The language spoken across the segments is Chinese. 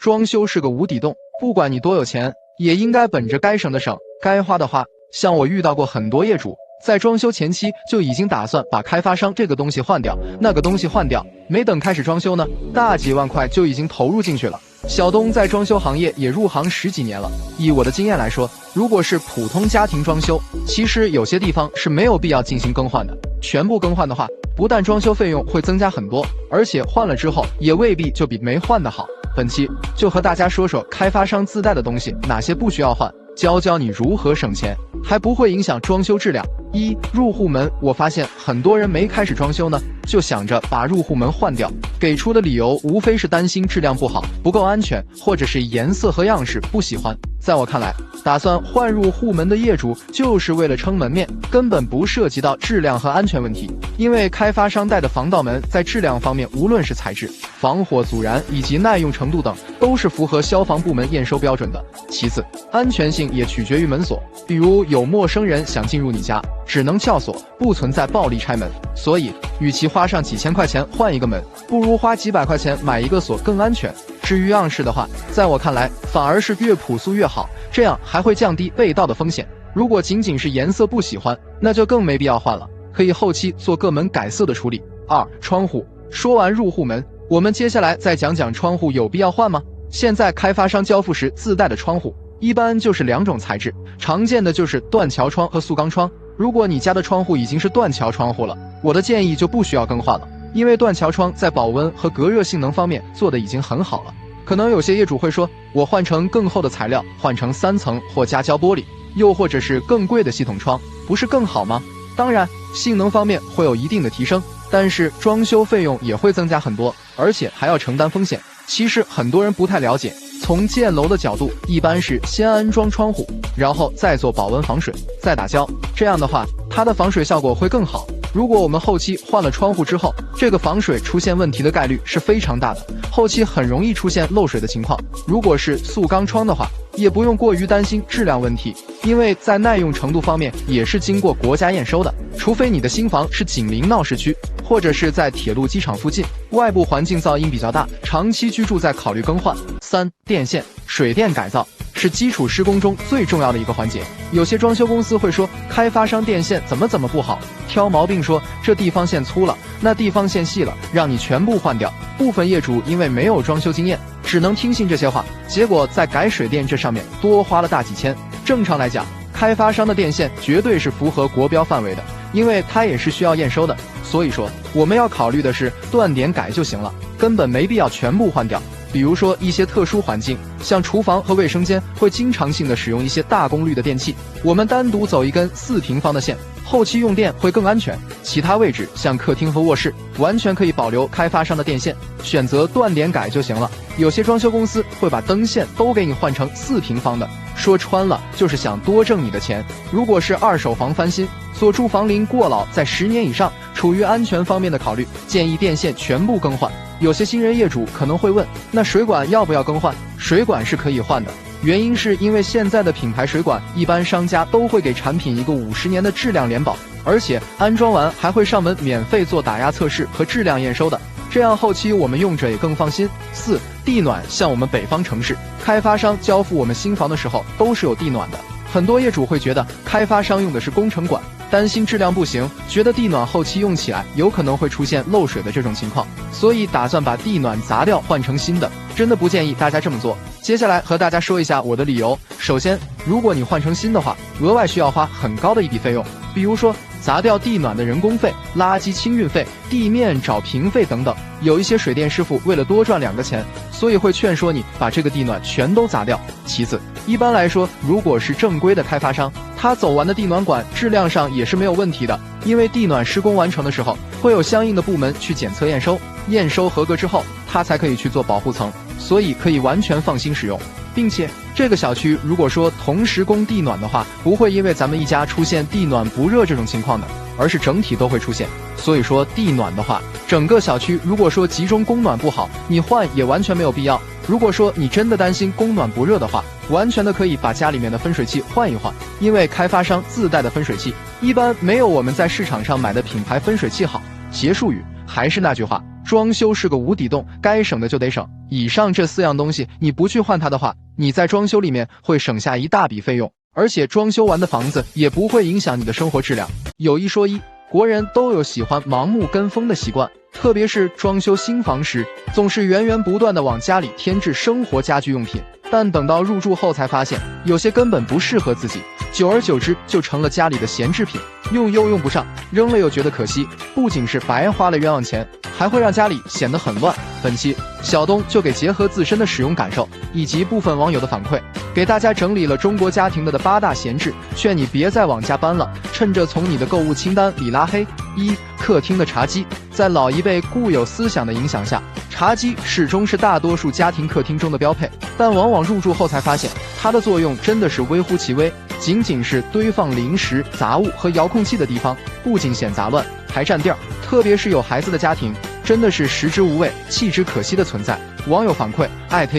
装修是个无底洞，不管你多有钱，也应该本着该省的省，该花的花。像我遇到过很多业主，在装修前期就已经打算把开发商这个东西换掉，那个东西换掉，没等开始装修呢，大几万块就已经投入进去了。小东在装修行业也入行10几年了，以我的经验来说，如果是普通家庭装修，其实有些地方是没有必要进行更换的。全部更换的话，不但装修费用会增加很多，而且换了之后也未必就比没换的好。本期就和大家说说开发商自带的东西哪些不需要换，教教你如何省钱，还不会影响装修质量。一、入户门，我发现很多人没开始装修呢，就想着把入户门换掉，给出的理由无非是担心质量不好、不够安全，或者是颜色和样式不喜欢。在我看来，打算换入户门的业主就是为了撑门面，根本不涉及到质量和安全问题。因为开发商带的防盗门在质量方面，无论是材质、防火阻燃以及耐用程度等，都是符合消防部门验收标准的。其次，安全性也取决于门锁，比如有陌生人想进入你家，只能撬锁，不存在暴力拆门。所以，与其花上几千块钱换一个门，不如花几百块钱买一个锁更安全。至于样式的话，在我看来，反而是越朴素越好，这样还会降低被盗的风险。如果仅仅是颜色不喜欢，那就更没必要换了，可以后期做各门改色的处理。二、窗户。说完入户门，我们接下来再讲讲窗户有必要换吗？现在开发商交付时自带的窗户，一般就是2种材质，常见的就是断桥窗和塑钢窗。如果你家的窗户已经是断桥窗户了，我的建议就不需要更换了，因为断桥窗在保温和隔热性能方面做的已经很好了。可能有些业主会说，我换成更厚的材料，换成3层或加胶玻璃，又或者是更贵的系统窗，不是更好吗？当然，性能方面会有一定的提升，但是装修费用也会增加很多，而且还要承担风险。其实很多人不太了解，从建楼的角度，一般是先安装窗户，然后再做保温防水，再打胶，这样的话，它的防水效果会更好。如果我们后期换了窗户之后，这个防水出现问题的概率是非常大的，后期很容易出现漏水的情况。如果是塑钢窗的话，也不用过于担心质量问题，因为在耐用程度方面也是经过国家验收的，除非你的新房是紧邻闹市区，或者是在铁路机场附近，外部环境噪音比较大，长期居住再考虑更换。三、电线、水电改造是基础施工中最重要的一个环节。有些装修公司会说，开发商电线怎么不好，挑毛病说这地方线粗了，那地方线细了，让你全部换掉。部分业主因为没有装修经验，只能听信这些话，结果在改水电这上面多花了大几千。正常来讲，开发商的电线绝对是符合国标范围的，因为它也是需要验收的。所以说，我们要考虑的是断点改就行了，根本没必要全部换掉。比如说一些特殊环境，像厨房和卫生间会经常性的使用一些大功率的电器，我们单独走一根4平方的线，后期用电会更安全。其他位置像客厅和卧室，完全可以保留开发商的电线，选择断点改就行了。有些装修公司会把灯线都给你换成4平方的，说穿了就是想多挣你的钱。如果是二手房翻新，所住房龄过老在10年以上，处于安全方面的考虑，建议电线全部更换。有些新人业主可能会问，那水管要不要更换？水管是可以换的，原因是因为现在的品牌水管，一般商家都会给产品一个50年的质量联保，而且安装完还会上门免费做打压测试和质量验收的，这样后期我们用着也更放心。四、地暖，像我们北方城市，开发商交付我们新房的时候都是有地暖的，很多业主会觉得开发商用的是工程管，担心质量不行，觉得地暖后期用起来有可能会出现漏水的这种情况，所以打算把地暖砸掉换成新的，真的不建议大家这么做。接下来和大家说一下我的理由。首先，如果你换成新的话，额外需要花很高的一笔费用，比如说砸掉地暖的人工费、垃圾清运费、地面找平费等等。有一些水电师傅为了多赚2个钱，所以会劝说你把这个地暖全都砸掉。其次，一般来说，如果是正规的开发商，他走完的地暖管质量上也是没有问题的，因为地暖施工完成的时候，会有相应的部门去检测验收，验收合格之后，他才可以去做保护层，所以可以完全放心使用。并且这个小区如果说同时供地暖的话，不会因为咱们一家出现地暖不热这种情况的，而是整体都会出现。所以说地暖的话，整个小区如果说集中供暖不好，你换也完全没有必要。如果说你真的担心供暖不热的话，完全的可以把家里面的分水器换一换，因为开发商自带的分水器一般没有我们在市场上买的品牌分水器好。结束语，还是那句话，装修是个无底洞，该省的就得省。以上这4样东西，你不去换它的话，你在装修里面会省下一大笔费用，而且装修完的房子也不会影响你的生活质量。有一说一，国人都有喜欢盲目跟风的习惯，特别是装修新房时，总是源源不断的往家里添置生活家居用品，但等到入住后才发现，有些根本不适合自己，久而久之就成了家里的闲置品，用又用不上，扔了又觉得可惜，不仅是白花了冤枉钱，还会让家里显得很乱。本期小东就给结合自身的使用感受以及部分网友的反馈，给大家整理了中国家庭的8大闲置，劝你别再往家搬了，趁着从你的购物清单里拉黑。1、客厅的茶几。在老一辈固有思想的影响下，茶几始终是大多数家庭客厅中的标配，但往往入住后才发现，它的作用真的是微乎其微，仅仅是堆放零食、杂物和遥控器的地方，不仅显杂乱，还占地儿，特别是有孩子的家庭，真的是食之无味，弃之可惜的存在。网友反馈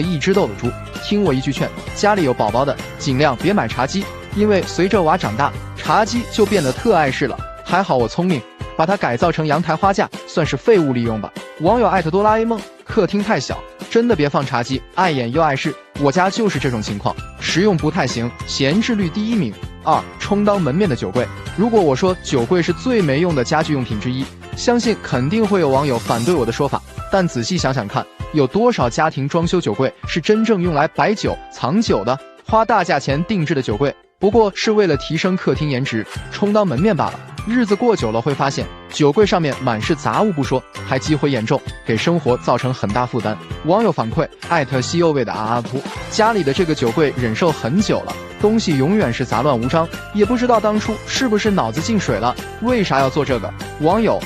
一只豆的猪，听我一句劝，家里有宝宝的尽量别买茶几，因为随着娃长大，茶几就变得特碍事了。还好我聪明，把它改造成阳台花架，算是废物利用吧。网友哆啦 A 梦，客厅太小，真的别放茶几，碍眼又碍事。我家就是这种情况，实用不太行，闲置率第1名。2、充当门面的酒柜。如果我说酒柜是最没用的家居用品之一，相信肯定会有网友反对我的说法，但仔细想想看，有多少家庭装修酒柜是真正用来摆酒藏酒的？花大价钱定制的酒柜，不过是为了提升客厅颜值，充当门面罢了。日子过久了会发现，酒柜上面满是杂物不说，还积灰严重，给生活造成很大负担。网友反馈西柚味的哭，家里的这个酒柜忍受很久了，东西永远是杂乱无章，也不知道当初是不是脑子进水了，为啥要做这个？网友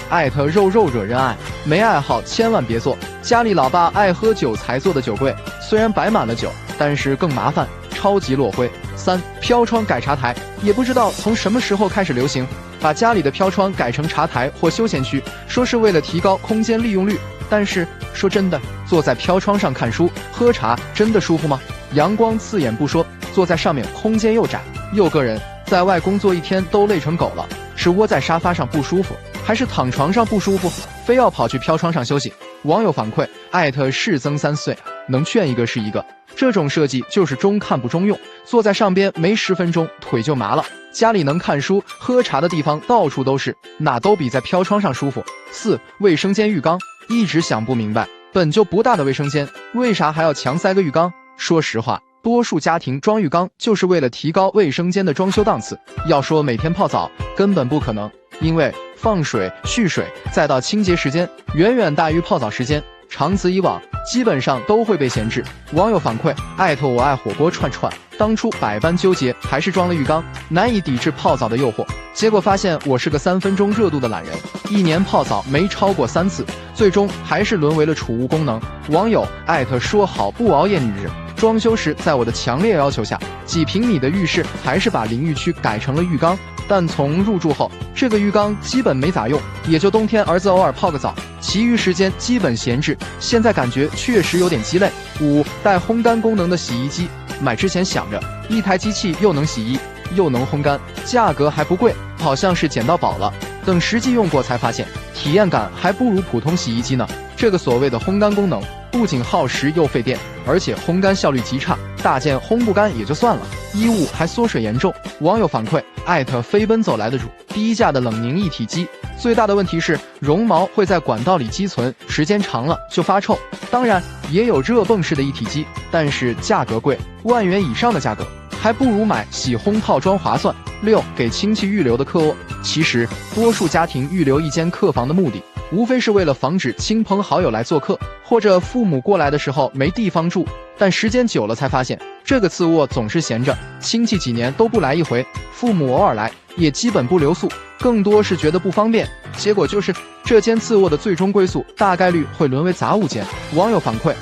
肉惹人爱，没爱好千万别做。家里老爸爱喝酒才做的酒柜，虽然摆满了酒，但是更麻烦，超级落灰。3、飘窗改茶台。也不知道从什么时候开始流行，把家里的飘窗改成茶台或休闲区，说是为了提高空间利用率。但是说真的，坐在飘窗上看书喝茶真的舒服吗？阳光刺眼不说，坐在上面空间又窄又硌人，在外工作一天都累成狗了，是窝在沙发上不舒服，还是躺床上不舒服，非要跑去飘窗上休息？网友反馈是增3岁，能劝一个是一个。这种设计就是中看不中用，坐在上边没10分钟腿就麻了。家里能看书喝茶的地方到处都是，哪都比在飘窗上舒服。4、卫生间浴缸。一直想不明白，本就不大的卫生间，为啥还要强塞个浴缸？说实话，多数家庭装浴缸就是为了提高卫生间的装修档次。要说每天泡澡，根本不可能，因为放水、蓄水，再到清洁时间，远远大于泡澡时间。长此以往，基本上都会被闲置。网友反馈我爱火锅串串，当初百般纠结，还是装了浴缸，难以抵制泡澡的诱惑。结果发现我是个3分钟热度的懒人，1年泡澡没超过3次，最终还是沦为了储物功能。网友说好不熬夜女日。装修时，在我的强烈要求下，几平米的浴室还是把淋浴区改成了浴缸，但从入住后，这个浴缸基本没咋用，也就冬天儿子偶尔泡个澡，其余时间基本闲置。现在感觉确实有点鸡肋。5、带烘干功能的洗衣机。买之前想着一台机器又能洗衣又能烘干，价格还不贵，好像是捡到宝了。等实际用过才发现，体验感还不如普通洗衣机呢。这个所谓的烘干功能不仅耗时又费电，而且烘干效率极差，大件烘不干也就算了，衣物还缩水严重。网友反馈飞奔走来的主，低价的冷凝一体机，最大的问题是绒毛会在管道里积存，时间长了就发臭。当然也有热泵式的一体机，但是价格贵，1万元以上的价格，还不如买洗烘套装划算。6、给亲戚预留的客窝。其实多数家庭预留一间客房的目的，无非是为了防止亲朋好友来做客，或者父母过来的时候没地方住。但时间久了才发现，这个次卧总是闲着，亲戚几年都不来一回，父母偶尔来也基本不留宿，更多是觉得不方便。结果就是这间次卧的最终归宿大概率会沦为杂物间。网友反馈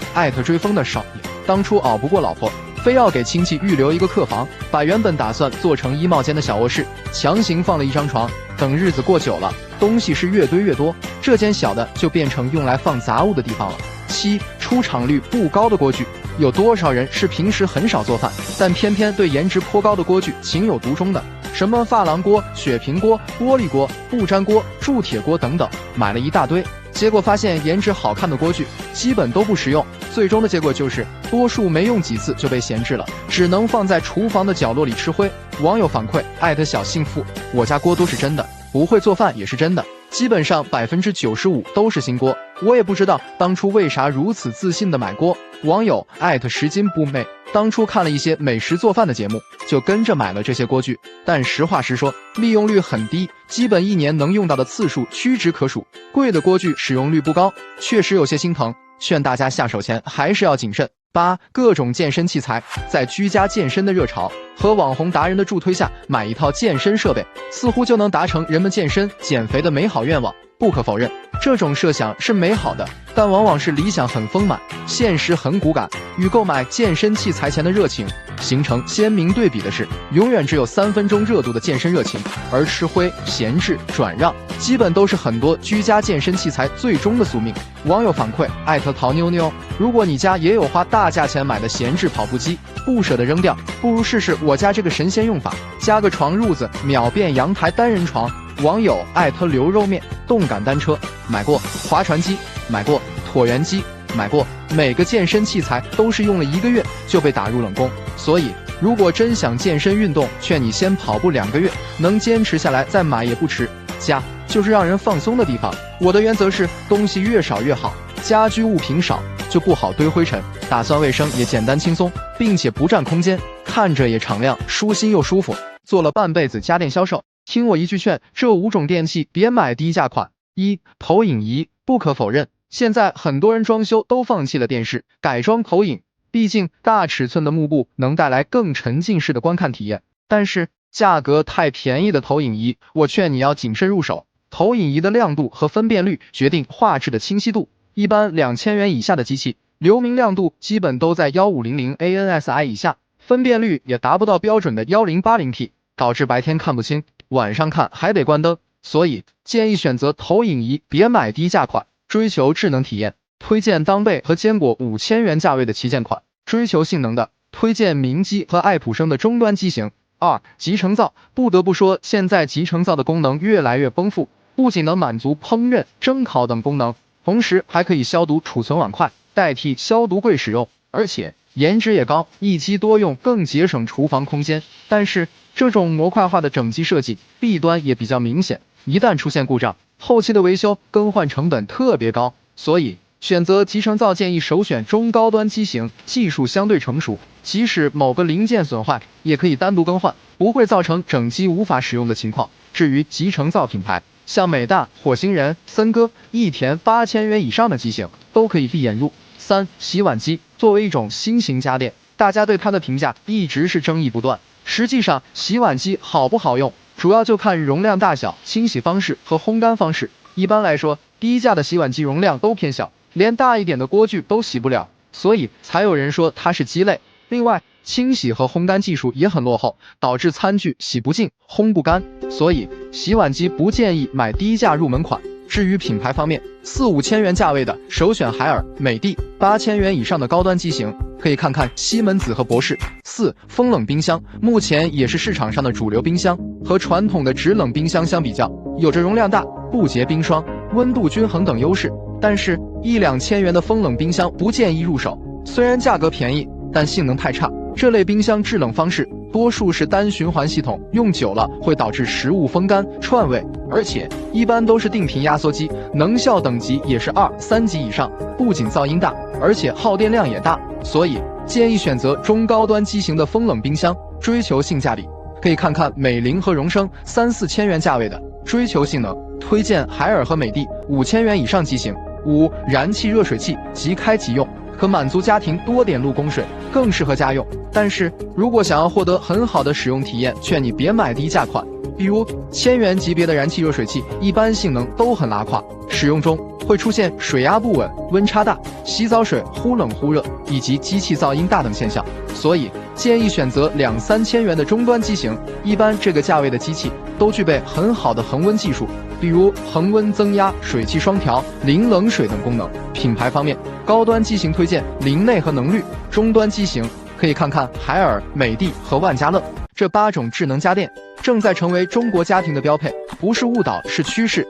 追风的少爷，当初熬不过老婆，非要给亲戚预留一个客房，把原本打算做成衣帽间的小卧室强行放了一张床。等日子过久了，东西是越堆越多，这间小的就变成用来放杂物的地方了。7、出场率不高的锅具。有多少人是平时很少做饭，但偏偏对颜值颇高的锅具情有独钟的？什么珐琅锅、雪平锅、玻璃锅、不粘锅、铸铁锅等等，买了一大堆，结结果发现颜值好看的锅具基本都不实用，最终的结果就是多数没用几次就被闲置了，只能放在厨房的角落里吃灰。网友反馈小幸福，我家锅都是真的，不会做饭也是真的，基本上95%都是新锅。我也不知道当初为啥如此自信的买锅。网友10斤不美，当初看了一些美食做饭的节目，就跟着买了这些锅具，但实话实说，利用率很低，基本一年能用到的次数屈指可数。贵的锅具使用率不高，确实有些心疼，劝大家下手前还是要谨慎。8. 各种健身器材，在居家健身的热潮和网红达人的助推下，买一套健身设备，似乎就能达成人们健身减肥的美好愿望。不可否认，这种设想是美好的，但往往是理想很丰满，现实很骨感。与购买健身器材前的热情形成鲜明对比的是，永远只有3分钟热度的健身热情，而吃灰、闲置、转让，基本都是很多居家健身器材最终的宿命。网友反馈陶妞妞，如果你家也有花大价钱买的闲置跑步机，不舍得扔掉，不如试试我家这个神仙用法，加个床褥子，秒变阳台单人床。网友牛肉面，动感单车买过，划船机买过，椭圆机买过，每个健身器材都是用了1个月就被打入冷宫。所以如果真想健身运动，劝你先跑步2个月，能坚持下来再买也不迟。家就是让人放松的地方，我的原则是东西越少越好，家居物品少就不好堆灰尘，打算卫生也简单轻松，并且不占空间，看着也敞亮，舒心又舒服。做了半辈子家电销售，听我一句劝，这5种电器别买低价款。1. 投影仪。不可否认，现在很多人装修都放弃了电视，改装投影，毕竟大尺寸的幕布能带来更沉浸式的观看体验。但是价格太便宜的投影仪，我劝你要谨慎入手。投影仪的亮度和分辨率决定画质的清晰度，一般2000元以下的机器，流明亮度基本都在1500 ANSI 以下，分辨率也达不到标准的 1080P， 导致白天看不清，晚上看还得关灯。所以建议选择投影仪，别买低价款，追求智能体验，推荐当贝和坚果5000元价位的旗舰款；追求性能的，推荐明基和爱普生的终端机型。2. 集成灶。不得不说，现在集成灶的功能越来越丰富，不仅能满足烹饪、蒸烤等功能，同时还可以消毒储存碗筷，代替消毒柜使用，而且颜值也高，一机多用，更节省厨房空间。但是这种模块化的整机设计弊端也比较明显，一旦出现故障，后期的维修更换成本特别高，所以选择集成灶建议首选中高端机型，技术相对成熟，即使某个零件损坏，也可以单独更换，不会造成整机无法使用的情况。至于集成灶品牌，像美大、火星人、森哥、益田8000元以上的机型都可以闭眼入。3. 洗碗机。作为一种新型家电，大家对它的评价一直是争议不断。实际上，洗碗机好不好用，主要就看容量大小、清洗方式和烘干方式。一般来说，低价的洗碗机容量都偏小，连大一点的锅具都洗不了，所以才有人说它是鸡肋。另外，清洗和烘干技术也很落后，导致餐具洗不净、烘不干，所以洗碗机不建议买低价入门款。至于品牌方面，4、5千元价位的首选海尔、美的；8000元以上的高端机型可以看看西门子和博士。4. 风冷冰箱。目前也是市场上的主流冰箱，和传统的直冷冰箱相比较，有着容量大、不结冰霜、温度均衡等优势，但是1、2千元的风冷冰箱不建议入手，虽然价格便宜，但性能太差。这类冰箱制冷方式多数是单循环系统，用久了会导致食物风干、串味，而且一般都是定频压缩机，能效等级也是2、3级以上，不仅噪音大，而且耗电量也大，所以建议选择中高端机型的风冷冰箱。追求性价比，可以看看美菱和荣升3、4千元价位的；追求性能，推荐海尔和美的5000元以上机型。5. 燃气热水器，即开即用，可满足家庭多点路供水，更适合家用。但是如果想要获得很好的使用体验，劝你别买低价款，比如1000元级别的燃气热水器，一般性能都很拉胯，使用中会出现水压不稳、温差大、洗澡水忽冷忽热以及机器噪音大等现象，所以建议选择2、3千元的终端机型。一般这个价位的机器都具备很好的恒温技术，比如恒温增压、水汽双调、零冷水等功能。品牌方面，高端机型推荐凌内和能绿，中端机型可以看看海尔、美的和万家乐。这8种智能家电正在成为中国家庭的标配，不是误导，是趋势。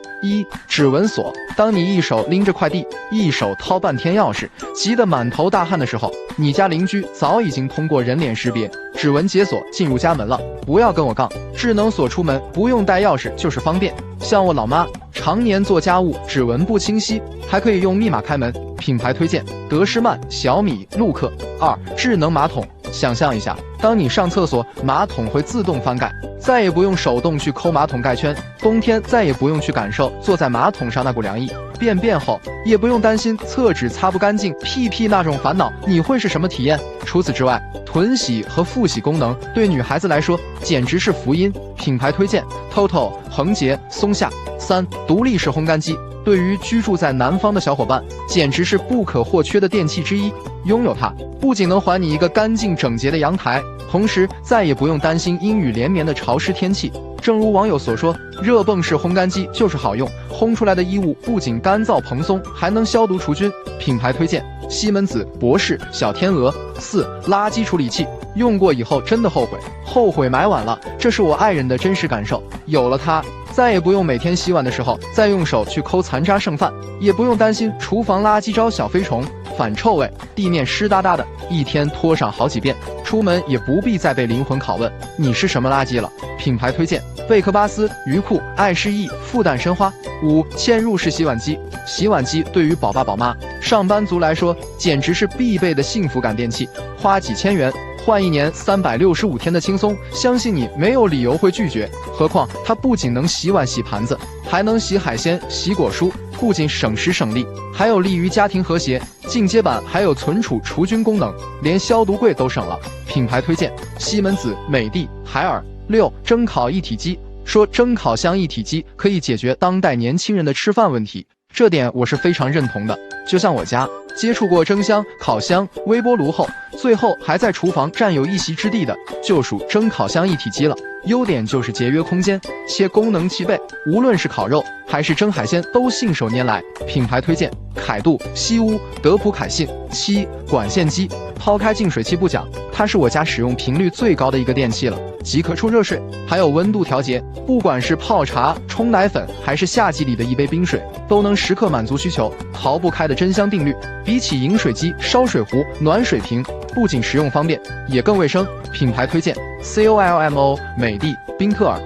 指纹锁。当你一手拎着快递，一手掏半天钥匙，急得满头大汗的时候，你家邻居早已经通过人脸识别、指纹解锁进入家门了。不要跟我杠，智能锁出门不用带钥匙就是方便。像我老妈常年做家务，指纹不清晰，还可以用密码开门。品牌推荐：德诗曼、小米、陆克。智能马桶。想象一下，当你上厕所，马桶会自动翻盖，再也不用手动去抠马桶盖圈，冬天再也不用去感受坐在马桶上那股凉意，便便后也不用担心厕纸擦不干净、屁屁那种烦恼，你会是什么体验？除此之外，臀洗和腹洗功能对女孩子来说简直是福音。品牌推荐：TOTO、恒洁、松下。独立式烘干机。对于居住在南方的小伙伴，简直是不可或缺的电器之一。拥有它，不仅能还你一个干净整洁的阳台，同时再也不用担心阴雨连绵的潮湿天气。正如网友所说，热泵式烘干机就是好用，烘出来的衣物不仅干燥蓬松，还能消毒除菌。品牌推荐：西门子、博士、小天鹅。垃圾处理器。用过以后真的后悔买晚了，这是我爱人的真实感受。有了它，再也不用每天洗碗的时候再用手去抠残渣剩饭，也不用担心厨房垃圾招小飞虫、反臭味，地面湿哒哒的，一天拖上好几遍，出门也不必再被灵魂拷问你是什么垃圾了。品牌推荐：贝克巴斯、鱼库、爱诗意、复旦申花。嵌入式洗碗机。洗碗机对于宝爸宝妈、上班族来说简直是必备的幸福感电器，花几千元换1年365天的轻松，相信你没有理由会拒绝。何况它不仅能洗碗洗盘子，还能洗海鲜、洗果蔬，不仅省时省力，还有利于家庭和谐。进阶版还有存储除菌功能，连消毒柜都省了。品牌推荐：西门子、美的、海尔。蒸烤一体机。说蒸烤箱一体机可以解决当代年轻人的吃饭问题，这点我是非常认同的。就像我家接触过蒸箱、烤箱、微波炉后，最后还在厨房占有一席之地的，就属蒸烤箱一体机了。优点就是节约空间，且功能齐备，无论是烤肉还是蒸海鲜都信手拈来。品牌推荐：凯度、西屋、德普凯信。管线机。抛开净水器不讲，它是我家使用频率最高的一个电器了，即可出热水，还有温度调节，不管是泡茶、冲奶粉，还是夏季里的一杯冰水，都能时刻满足需求，逃不开的真香定律。比起饮水机、烧水壶、暖水瓶，不仅实用方便，也更卫生。品牌推荐：COLMO、美的、宾特尔。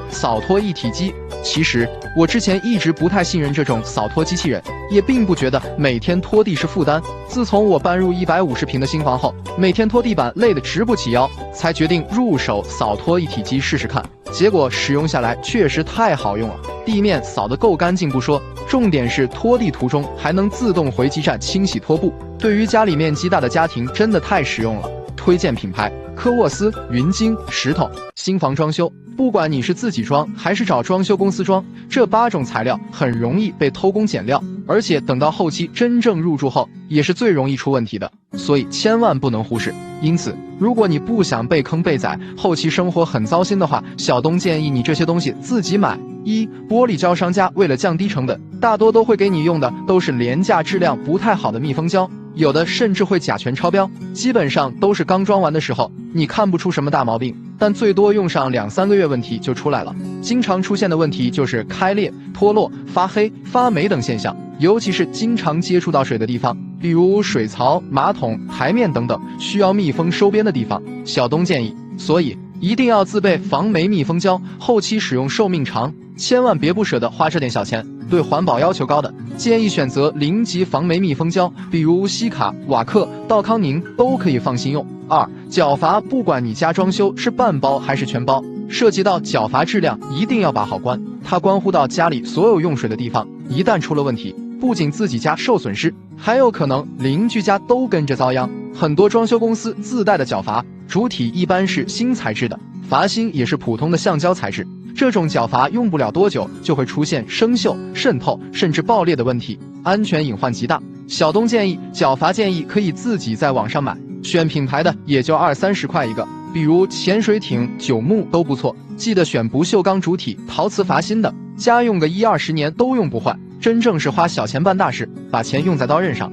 扫拖一体机。其实我之前一直不太信任这种扫拖机器人，也并不觉得每天拖地是负担。自从我搬入150平的新房后，每天拖地板累得直不起腰，才决定入手扫拖一体机试试看。结果使用下来确实太好用了，地面扫得够干净不说，重点是拖地途中还能自动回基站清洗拖布，对于家里面积大的家庭真的太实用了。推荐品牌：科沃斯、云鲸、石头。新房装修，不管你是自己装还是找装修公司装，这8种材料很容易被偷工减料，而且等到后期真正入住后，也是最容易出问题的，所以千万不能忽视。因此，如果你不想被坑被宰，后期生活很糟心的话，小东建议你这些东西自己买。玻璃胶商家为了降低成本，大多都会给你用的都是廉价、质量不太好的密封胶，有的甚至会甲醛超标，基本上都是刚装完的时候，你看不出什么大毛病，但最多用上2-3个月问题就出来了。经常出现的问题就是开裂、脱落、发黑、发霉等现象，尤其是经常接触到水的地方，比如水槽、马桶、台面等等需要密封收边的地方，小东建议，所以一定要自备防霉密封胶，后期使用寿命长，千万别不舍得花这点小钱。对环保要求高的，建议选择0级防霉密封胶，比如西卡、瓦克、道康宁都可以放心用。角阀，不管你家装修是半包还是全包，涉及到角阀质量一定要把好关，它关乎到家里所有用水的地方，一旦出了问题，不仅自己家受损失，还有可能邻居家都跟着遭殃。很多装修公司自带的角阀主体一般是锌材质的，阀芯也是普通的橡胶材质，这种角阀用不了多久就会出现生锈、渗透甚至爆裂的问题，安全隐患极大。小东建议角阀可以自己在网上买，选品牌的也就20-30块一个，比如潜水艇、九牧都不错，记得选不锈钢主体、陶瓷阀芯的，家用个1-20年都用不坏，真正是花小钱办大事，把钱用在刀刃上。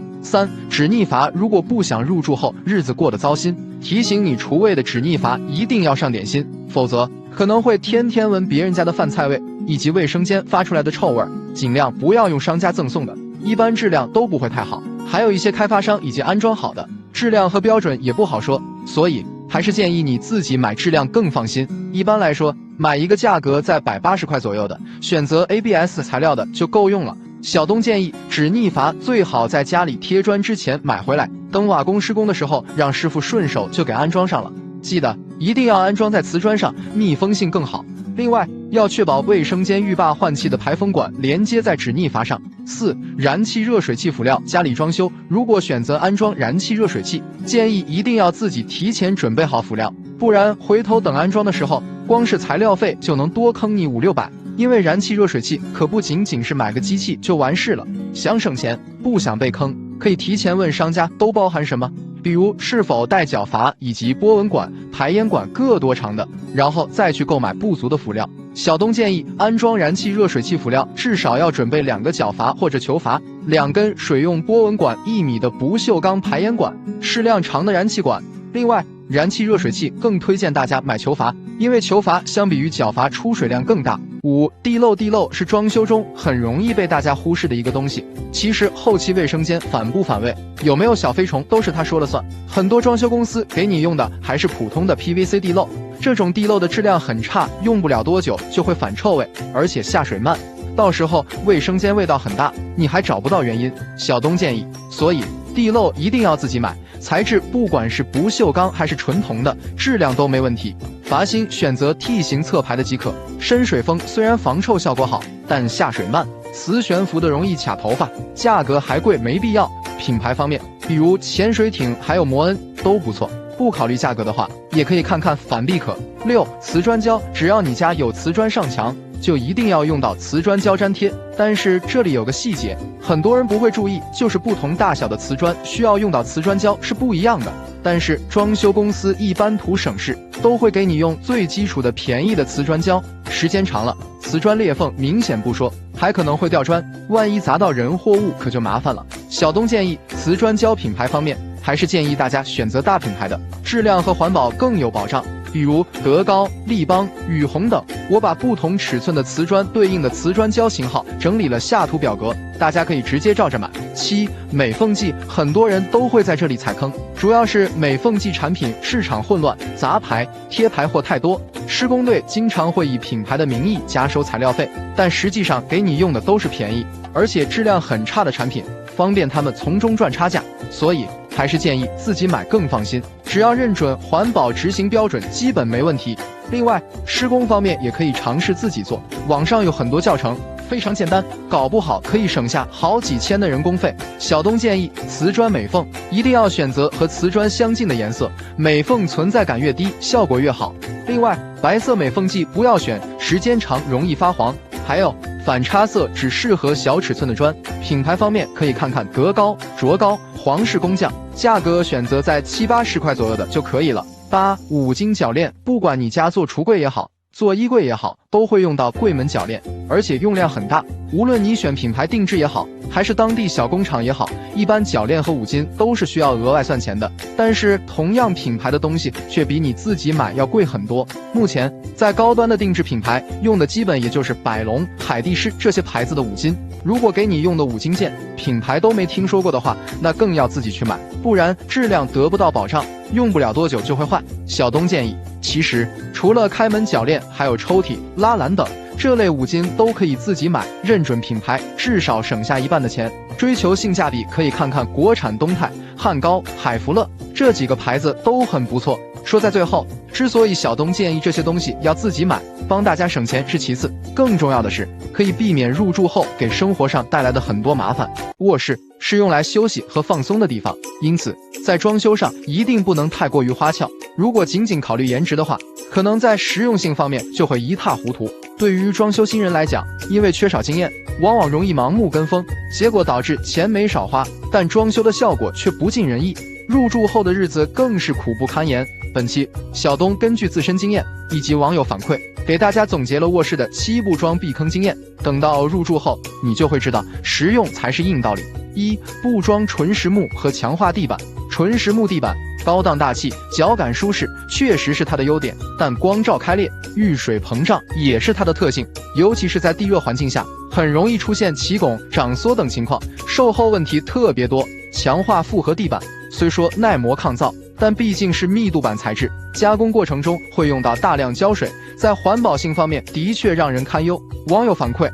止腻阀，如果不想入住后日子过得糟心，提醒你厨卫的止腻阀一定要上点心，否则可能会天天闻别人家的饭菜味以及卫生间发出来的臭味，尽量不要用商家赠送的，一般质量都不会太好。还有一些开发商已经安装好的，质量和标准也不好说，所以还是建议你自己买，质量更放心。一般来说，买一个价格在180块左右的，选择 ABS 材料的就够用了。小东建议，止逆阀最好在家里贴砖之前买回来，等瓦工施工的时候，让师傅顺手就给安装上了。记得一定要安装在瓷砖上，密封性更好。另外，要确保卫生间浴霸换气的排风管连接在止逆阀上。4. 燃气热水器辅料。家里装修如果选择安装燃气热水器，建议一定要自己提前准备好辅料，不然回头等安装的时候，光是材料费就能多坑你500-600。因为燃气热水器可不仅仅是买个机器就完事了，想省钱不想被坑，可以提前问商家都包含什么，比如是否带脚阀以及波纹管、排烟管各多长的，然后再去购买不足的辅料。小东建议安装燃气热水器辅料至少要准备2个脚阀或者球阀，2根水用波纹管1米的不锈钢排烟管，适量长的燃气管。另外，燃气热水器更推荐大家买球阀，因为球阀相比于脚阀出水量更大。5. 地漏是装修中很容易被大家忽视的一个东西，其实后期卫生间反不反胃，有没有小飞虫都是他说了算。很多装修公司给你用的还是普通的 PVC 地漏，这种地漏的质量很差，用不了多久就会反臭味，而且下水慢，到时候卫生间味道很大，你还找不到原因。小东建议，所以地漏一定要自己买，材质不管是不锈钢还是纯铜的，质量都没问题。阀芯选择 T 型侧排的即可。深水封虽然防臭效果好，但下水慢，磁悬浮的容易卡头发，价格还贵，没必要。品牌方面，比如潜水艇还有摩恩都不错。不考虑价格的话，也可以看看反必可。6. 瓷砖胶，只要你家有瓷砖上墙，就一定要用到瓷砖胶粘贴。但是这里有个细节，很多人不会注意，就是不同大小的瓷砖需要用到瓷砖胶是不一样的。但是装修公司一般图省事，都会给你用最基础的便宜的瓷砖胶，时间长了，瓷砖裂缝明显不说，还可能会掉砖，万一砸到人或物可就麻烦了。小东建议，瓷砖胶品牌方面，还是建议大家选择大品牌的，质量和环保更有保障，比如德高、立邦、雨虹等。我把不同尺寸的瓷砖对应的瓷砖胶型号整理了下图表格，大家可以直接照着买。7. 美缝剂，很多人都会在这里踩坑，主要是美缝剂产品市场混乱，杂牌、贴牌货太多，施工队经常会以品牌的名义加收材料费，但实际上给你用的都是便宜而且质量很差的产品，方便他们从中赚差价，所以还是建议自己买更放心，只要认准环保执行标准，基本没问题。另外，施工方面也可以尝试自己做，网上有很多教程，非常简单，搞不好可以省下好几千的人工费。小东建议，瓷砖美缝一定要选择和瓷砖相近的颜色，美缝存在感越低，效果越好。另外，白色美缝剂不要选，时间长容易发黄。还有，反差色只适合小尺寸的砖。品牌方面可以看看德高、卓高、皇氏工匠，价格选择在70-80块左右的就可以了。8. 五金铰链，不管你家做橱柜也好，做衣柜也好，都会用到柜门铰链，而且用量很大。无论你选品牌定制也好，还是当地小工厂也好，一般铰链和五金都是需要额外算钱的。但是同样品牌的东西却比你自己买要贵很多。目前在高端的定制品牌用的基本也就是百龙、海帝狮这些牌子的五金。如果给你用的五金件品牌都没听说过的话，那更要自己去买，不然质量得不到保障，用不了多久就会坏。小东建议，其实除了开门铰链，还有抽屉、拉篮等这类五金都可以自己买，认准品牌，至少省下一半的钱。追求性价比，可以看看国产东泰、汉高、海福乐这几个牌子都很不错。说在最后，之所以小东建议这些东西要自己买，帮大家省钱是其次，更重要的是可以避免入住后给生活上带来的很多麻烦。卧室是用来休息和放松的地方，因此在装修上一定不能太过于花俏。如果仅仅考虑颜值的话，可能在实用性方面就会一塌糊涂。对于装修新人来讲，因为缺少经验，往往容易盲目跟风，结果导致钱没少花，但装修的效果却不尽人意，入住后的日子更是苦不堪言。本期小东根据自身经验以及网友反馈，给大家总结了卧室的7不装避坑经验，等到入住后你就会知道实用才是硬道理。1. 不装纯实木和强化地板。纯实木地板，高档大气，脚感舒适，确实是它的优点。但光照开裂、遇水膨胀也是它的特性，尤其是在地热环境下，很容易出现起拱、长缩等情况，售后问题特别多。强化复合地板虽说耐磨抗造，但毕竟是密度板材质，加工过程中会用到大量胶水，在环保性方面的确让人堪忧。网友反馈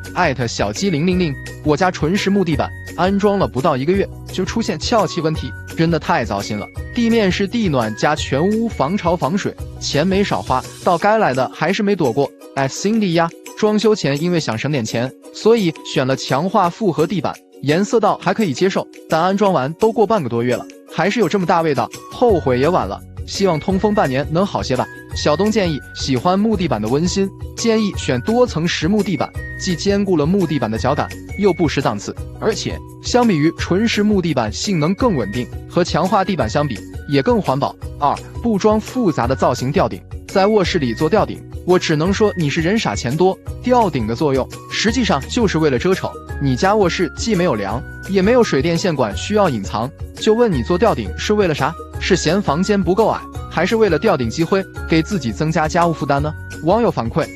小鸡000，我家纯实木地板安装了不到1个月就出现翘气问题，真的太糟心了。地面是地暖加全屋防潮防水，钱没少花，到该来的还是没躲过。Cindy 呀，装修前因为想省点钱，所以选了强化复合地板，颜色倒还可以接受，但安装完都过半个多月了，还是有这么大味道，后悔也晚了。希望通风半年能好些吧。小东建议喜欢木地板的温馨，建议选多层实木地板，既兼顾了木地板的脚感，又不失档次，而且相比于纯实木地板性能更稳定，和强化地板相比也更环保。2. 不装复杂的造型吊顶，在卧室里做吊顶，我只能说你是人傻钱多。吊顶的作用实际上就是为了遮丑，你家卧室既没有梁，也没有水电线管需要隐藏，就问你做吊顶是为了啥？是嫌房间不够矮，还是为了吊顶积灰，给自己增加家务负担呢？网友反馈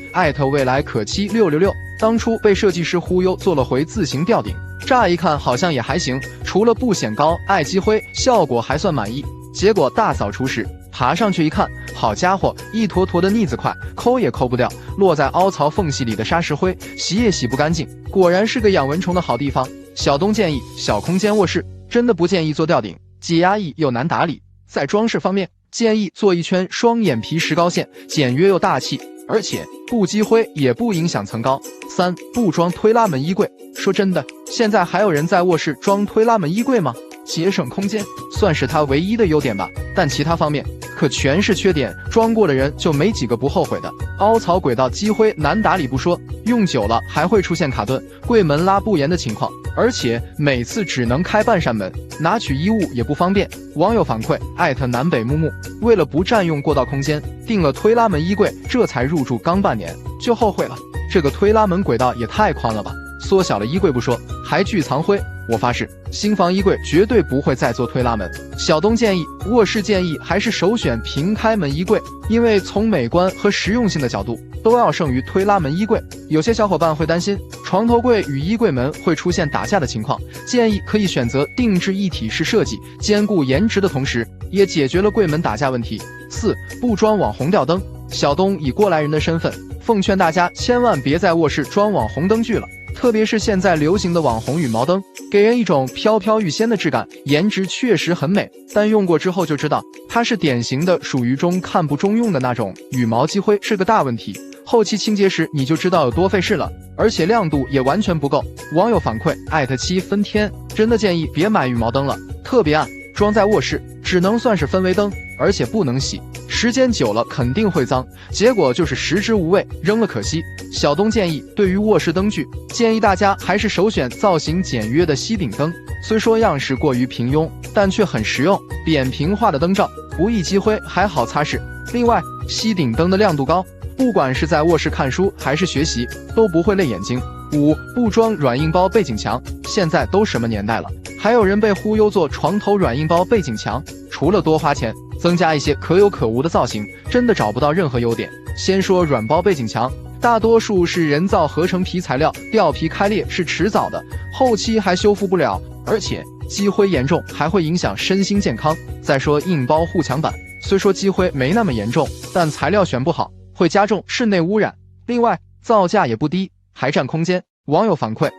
未来可期666，当初被设计师忽悠做了回自行吊顶，乍一看好像也还行，除了不显高、爱积灰，效果还算满意。结果大扫除时爬上去一看，好家伙，一坨坨的腻子块，抠也抠不掉，落在凹槽缝隙里的沙石灰，洗也洗不干净，果然是个养蚊虫的好地方。小东建议小空间卧室真的不建议做吊顶，既压抑又难打理。在装饰方面，建议做一圈双眼皮石膏线，简约又大气，而且不积灰也不影响层高。3. 不装推拉门衣柜。说真的，现在还有人在卧室装推拉门衣柜吗？节省空间算是它唯一的优点吧，但其他方面可全是缺点，装过的人就没几个不后悔的。凹槽轨道积灰难打理不说，用久了还会出现卡顿、柜门拉不严的情况，而且每次只能开半扇门，拿取衣物也不方便。网友反馈南北木木，为了不占用过道空间，订了推拉门衣柜，这才入住刚半年就后悔了。这个推拉门轨道也太宽了吧，缩小了衣柜不说，还巨藏灰。我发誓，新房衣柜绝对不会再做推拉门。小东建议卧室建议还是首选平开门衣柜，因为从美观和实用性的角度都要胜于推拉门衣柜。有些小伙伴会担心床头柜与衣柜门会出现打架的情况，建议可以选择定制一体式设计，兼顾颜值的同时也解决了柜门打架问题。4. 不装网红吊灯。小东以过来人的身份奉劝大家千万别在卧室装网红灯具了，特别是现在流行的网红羽毛灯，给人一种飘飘欲仙的质感，颜值确实很美，但用过之后就知道它是典型的属于中看不中用的那种，羽毛积灰是个大问题，后期清洁时你就知道有多费事了，而且亮度也完全不够。网友反馈7分天，真的建议别买羽毛灯了，特别暗，装在卧室只能算是氛围灯，而且不能洗，时间久了肯定会脏，结果就是食之无味，扔了可惜。小东建议对于卧室灯具，建议大家还是首选造型简约的吸顶灯，虽说样式过于平庸，但却很实用，扁平化的灯罩不易积灰，还好擦拭。另外，吸顶灯的亮度高，不管是在卧室看书还是学习都不会累眼睛。5. 不装软硬包背景墙。现在都什么年代了，还有人被忽悠做床头软硬包背景墙，除了多花钱增加一些可有可无的造型，真的找不到任何优点。先说软包背景墙，大多数是人造合成皮材料，掉皮开裂是迟早的，后期还修复不了，而且积灰严重还会影响身心健康。再说硬包护墙板，虽说积灰没那么严重，但材料选不好会加重室内污染，另外造价也不低，还占空间。网友反馈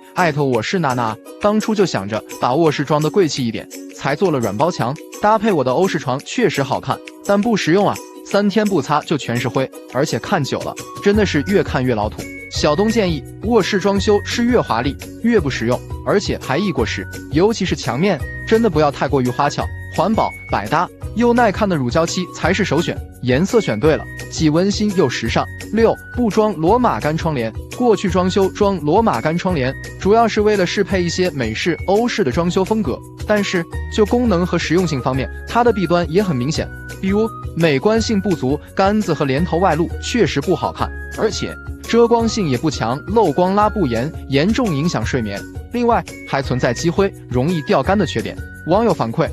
我是娜娜，当初就想着把卧室装得贵气一点，才做了软包墙，搭配我的欧式床确实好看，但不实用啊，3天不擦就全是灰，而且看久了真的是越看越老土。小东建议卧室装修是越华丽越不实用，而且还易过时，尤其是墙面真的不要太过于花俏，环保百搭又耐看的乳胶漆才是首选，颜色选对了既温馨又时尚。6. 不装罗马干窗帘。过去装修装罗马干窗帘主要是为了适配一些美式欧式的装修风格，但是就功能和实用性方面它的弊端也很明显，比如美观性不足，杆子和连头外露确实不好看，而且遮光性也不强，漏光拉不严，严重影响睡眠。另外还存在积灰容易掉干的缺点。网友反馈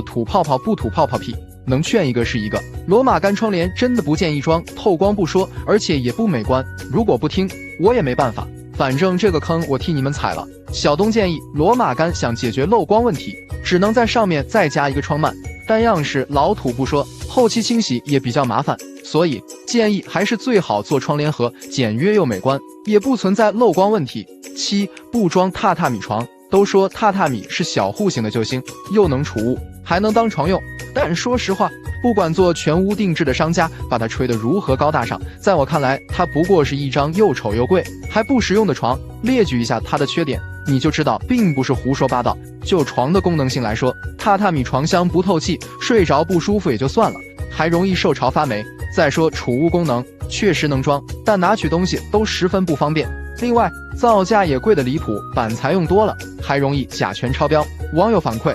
土泡泡不吐泡泡屁，能劝一个是一个。罗马干窗帘真的不建议装，透光不说，而且也不美观。如果不听，我也没办法，反正这个坑我替你们踩了。小东建议，罗马干想解决漏光问题，只能在上面再加一个窗幔，但样式老土不说，后期清洗也比较麻烦，所以建议还是最好做窗帘盒，简约又美观，也不存在漏光问题。7. 不装榻榻米床。都说榻榻米是小户型的救星，又能储物，还能当床用。但说实话，不管做全屋定制的商家把它吹得如何高大上，在我看来，它不过是一张又丑又贵还不实用的床。列举一下它的缺点，你就知道并不是胡说八道。就床的功能性来说，榻榻米床箱不透气，睡着不舒服也就算了，还容易受潮发霉。再说储物功能，确实能装，但拿取东西都十分不方便。另外，造价也贵得离谱，板材用多了，还容易甲醛超标。网友反馈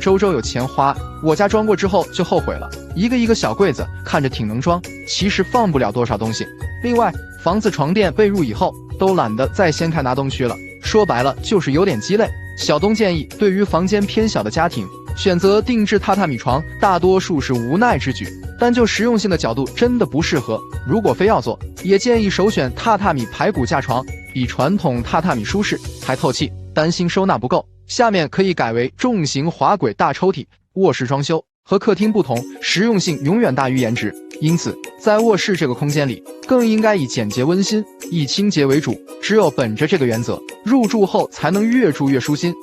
周周有钱花，我家装过之后就后悔了，一个小柜子看着挺能装，其实放不了多少东西。另外，房子床垫被褥以后都懒得再掀开拿东区了，说白了就是有点鸡肋。小东建议，对于房间偏小的家庭，选择定制榻榻米床大多数是无奈之举，但就实用性的角度真的不适合。如果非要做，也建议首选榻榻米排骨架床，比传统榻榻米舒适还透气，担心收纳不够，下面可以改为重型滑轨大抽屉。卧室装修和客厅不同，实用性永远大于颜值，因此在卧室这个空间里，更应该以简洁温馨、以清洁为主。只有本着这个原则，入住后才能越住越舒心。